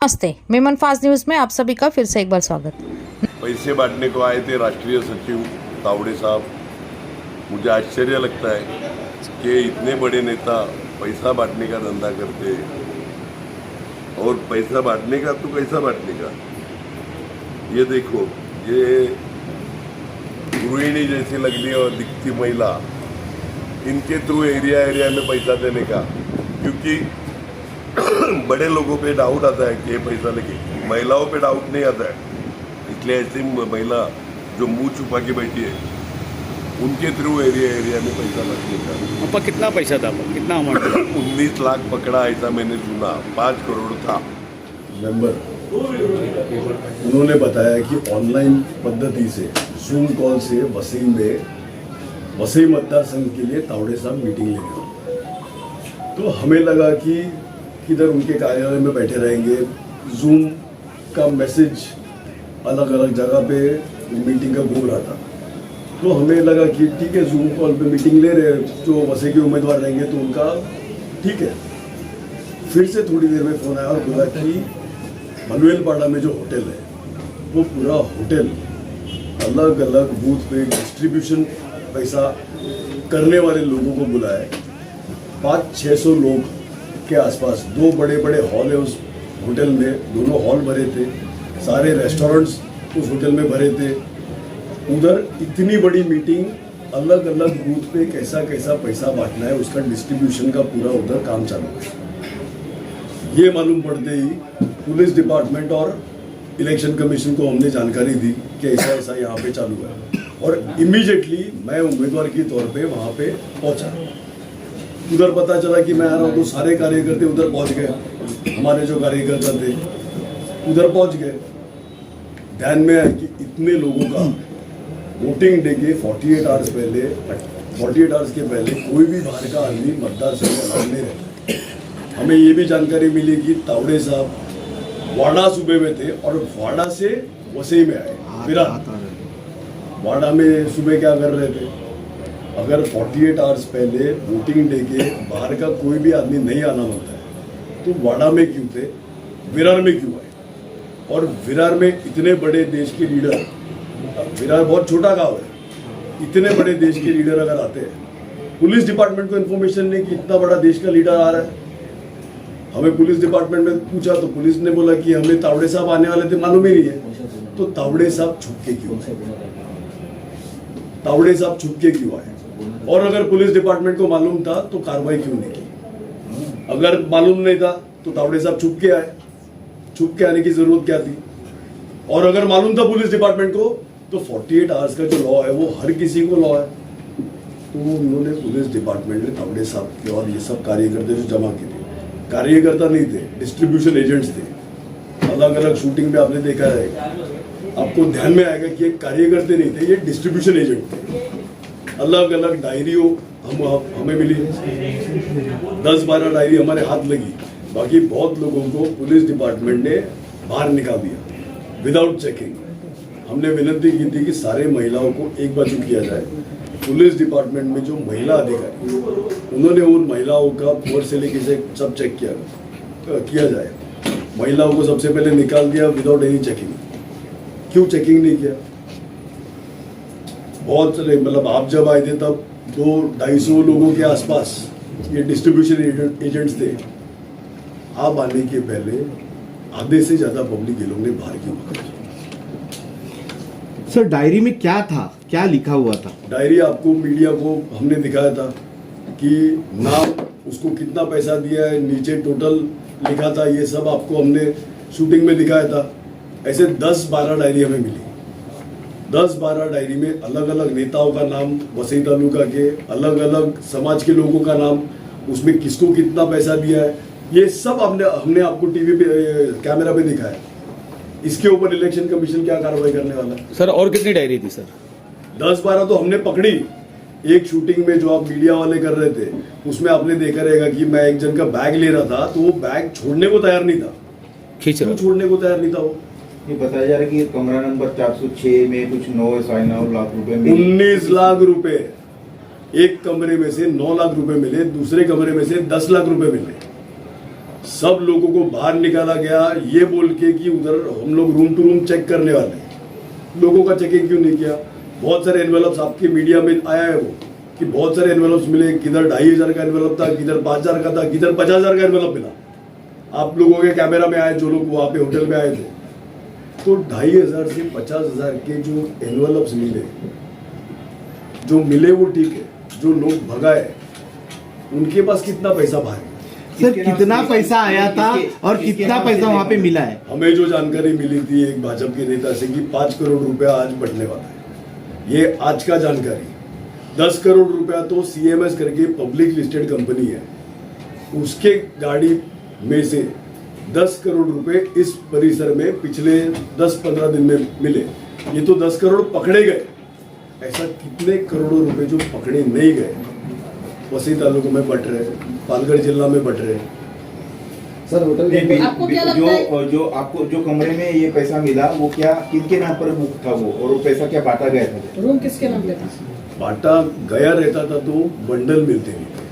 नमस्ते, Memon fast news में आप सभी का फिर से एक बार स्वागत। पैसे बांटने को आए थे राष्ट्रीय सचिव तावड़े साहब। मुझे आश्चर्य लगता है कि इतने बड़े नेता पैसा बांटने का धंधा करते हैं। और पैसा बांटने का तो कैसा बांटने का, ये देखो, ये गृहिणी जैसी लगने और दिखती महिला, इनके थ्रू एरिया में पैसा देने का, क्योंकि बड़े लोगों पे डाउट आता है कि ये पैसा लगे, महिलाओं पे डाउट नहीं आता है। इसलिए ऐसी महिला जो मुंह छुपा के बैठी है, उनके थ्रू एरिया में पैसा लगने का। आपका कितना पैसा था, कितना अमाउंट था? 19 लाख पकड़ा, ऐसा मैंने सुना। 5 करोड़ था। मेंबर उन्होंने बताया कि ऑनलाइन पद्धति से जूम कॉल से वसई मतदार संघ के लिए तावड़े साहब मीटिंग लेंगे। तो हमें लगा कि किधर उनके कार्यालय में बैठे रहेंगे, जूम का मैसेज अलग अलग जगह पे मीटिंग का घूम रहा था। तो हमें लगा कि ठीक है, जूम कॉल पे मीटिंग ले रहे हैं, जो वसई के उम्मीदवार रहेंगे तो उनका ठीक है। फिर से थोड़ी देर में फ़ोन आया और बोला कि मनवेलपाड़ा में जो होटल है, वो पूरा होटल अलग अलग बूथ पे डिस्ट्रीब्यूशन पैसा करने वाले लोगों को बुलाया। 500-600 लोग के आसपास, 2 बड़े बड़े हॉल है उस होटल में, दोनों हॉल भरे थे, सारे रेस्टोरेंट्स उस होटल में भरे थे। उधर इतनी बड़ी मीटिंग, अलग अलग बूथ पे कैसा कैसा पैसा बांटना है, उसका डिस्ट्रीब्यूशन का पूरा उधर काम चालू है। ये मालूम पड़ते ही पुलिस डिपार्टमेंट और इलेक्शन कमीशन को हमने जानकारी दी कि ऐसा ऐसा यहाँ पे चालू है, और इमीडिएटली मैं उम्मीदवार के तौर पे वहाँ पे पहुँचा। उधर पता चला कि मैं आ रहा हूँ तो सारे कार्यकर्ता उधर पहुँच गए। हमारे जो कार्यकर्ता थे उधर पहुँच गए। ध्यान में आया कि इतने लोगों का वोटिंग डे के 48 आवर्स के पहले कोई भी बाहर का आदमी मतदार संघ में नहीं रहता। हमें ये भी जानकारी मिली कि तावड़े साहब वाड़ा सूबे में थे और वाड़ा से वसई में आए। वाड़ा में सुबह क्या कर रहे थे? अगर 48 आवर्स पहले वोटिंग डे के बाहर का कोई भी आदमी नहीं आना होता है तो वाड़ा में क्यों थे, विरार में क्यों आए? और विरार में इतने बड़े देश के लीडर, विरार बहुत छोटा गांव है, इतने बड़े देश के लीडर अगर आते हैं, पुलिस डिपार्टमेंट को इन्फॉर्मेशन नहीं कि इतना बड़ा देश का लीडर आ रहा है। हमें पुलिस डिपार्टमेंट में पूछा तो पुलिस ने बोला कि हमें तावड़े साहब आने वाले थे, मालूम ही नहीं है। तो तावड़े साहब छुप के क्यों आए? और अगर पुलिस डिपार्टमेंट को मालूम था तो कार्रवाई क्यों नहीं की? अगर मालूम नहीं था तो तावड़े साहब छुप के आए। छुप के आने की जरूरत क्या थी? और अगर मालूम था पुलिस डिपार्टमेंट को तो 48 आवर्स का जो लॉ है वो हर किसी को लॉ है। तो उन्होंने पुलिस डिपार्टमेंट में तावड़े साहब के और ये सब कार्यकर्ता जो जमा किए थे, कार्यकर्ता नहीं थे, डिस्ट्रीब्यूशन एजेंट्स थे। अलग अलग शूटिंग में आपने देखा है, आपको ध्यान में आएगा कि ये कार्यकर्ता नहीं थे, ये डिस्ट्रीब्यूशन एजेंट थे। अलग अलग डायरियों हमें मिली, 10-12 डायरी हमारे हाथ लगी। बाकी बहुत लोगों को पुलिस डिपार्टमेंट ने बाहर निकाल दिया विदाउट चेकिंग। हमने विनती की थी कि सारे महिलाओं को एक बाजू किया जाए। पुलिस डिपार्टमेंट में जो महिला अधिकारी, उन्होंने उन महिलाओं का फोर से लेके सब चेक किया जाए। महिलाओं को सबसे पहले निकाल दिया विदाउट एनी चेकिंग। क्यों चेकिंग नहीं किया? बहुत सारे, मतलब आप जब आए थे तब 200-250 लोगों के आसपास ये डिस्ट्रीब्यूशन एजेंट्स थे। आप आने के पहले आधे से ज्यादा पब्लिक ये लोग ने बाहर क्यों रखा? सर, डायरी में क्या था, क्या लिखा हुआ था? डायरी आपको, मीडिया को हमने दिखाया था कि नाम, उसको कितना पैसा दिया है, नीचे टोटल लिखा था, ये सब आपको हमने शूटिंग में दिखाया था। ऐसे 10-12 डायरी हमें मिली। 10-12 डायरी में अलग अलग नेताओं का नाम, वसई तालुका के अलग अलग समाज के लोगों का नाम, उसमें किसको कितना पैसा दिया है, ये सब हमने आपको टीवी पे, कैमरा पे दिखाया। इसके ऊपर इलेक्शन कमीशन क्या कार्रवाई करने वाला है? सर, और कितनी डायरी थी सर? 10-12 तो हमने पकड़ी। एक शूटिंग में जो आप मीडिया वाले कर रहे थे, उसमें आपने देखा रहेगा कि मैं एक जन का बैग ले रहा था तो वो बैग छोड़ने को तैयार नहीं था। क्यों छोड़ने को तैयार नहीं था? वो ये बताया जा रहा है कि कमरा नंबर 406 में कुछ 9 लाख रुपए 19 लाख रुपए एक कमरे में से 9 लाख रुपए मिले, दूसरे कमरे में से 10 लाख रुपए मिले। सब लोगों को बाहर निकाला गया ये बोल के कि उधर हम लोग रूम टू रूम चेक करने वाले हैं। लोगों का चेकिंग क्यों नहीं किया? बहुत सारे एनवेलप्स आपके मीडिया में आया है वो कि बहुत सारे एनवेलप्स मिले, किधर 2500 का एनवेलप था, किधर 5000 का था, किधर 50,000 का एनवेलप मिला। आप लोगों के कैमरा में आए, जो लोग वहां पे होटल में आए थे, तो 2500 से 50,000 के जो एनवेलप्स मिले, जो मिले वो ठीक है, जो लोग भगाए उनके पास कितना पैसा बाहर है? सर कितना पैसा आया था और कितना पैसा वहाँ पे मिला है? हमें जो जानकारी मिली थी एक भाजपा के नेता से कि 5 करोड़ रुपया आज बढ़ने वाला है, ये आज का जानकारी। 10 करोड़ रुपया तो CMS करके पब्लिक लिस्टेड कंपनी है, उसके गाड़ी में से 10 करोड़ रुपए इस परिसर में पिछले 10-15 दिन में मिले। ये तो 10 करोड़ पकड़े गए, ऐसा कितने करोड़ों रुपए जो पकड़े नहीं गए वसई तालुकों में बट रहे, पालघर जिला में बट रहे। सर होटल आपको क्या लगता है? जो आपको जो कमरे में ये पैसा मिला वो क्या किनके नाम पर बुक था वो, और वो पैसा क्या बांटा गया था? रूम किसके नाम पे था? बांटा गया रहता था तो बंडल मिलते नहीं थे।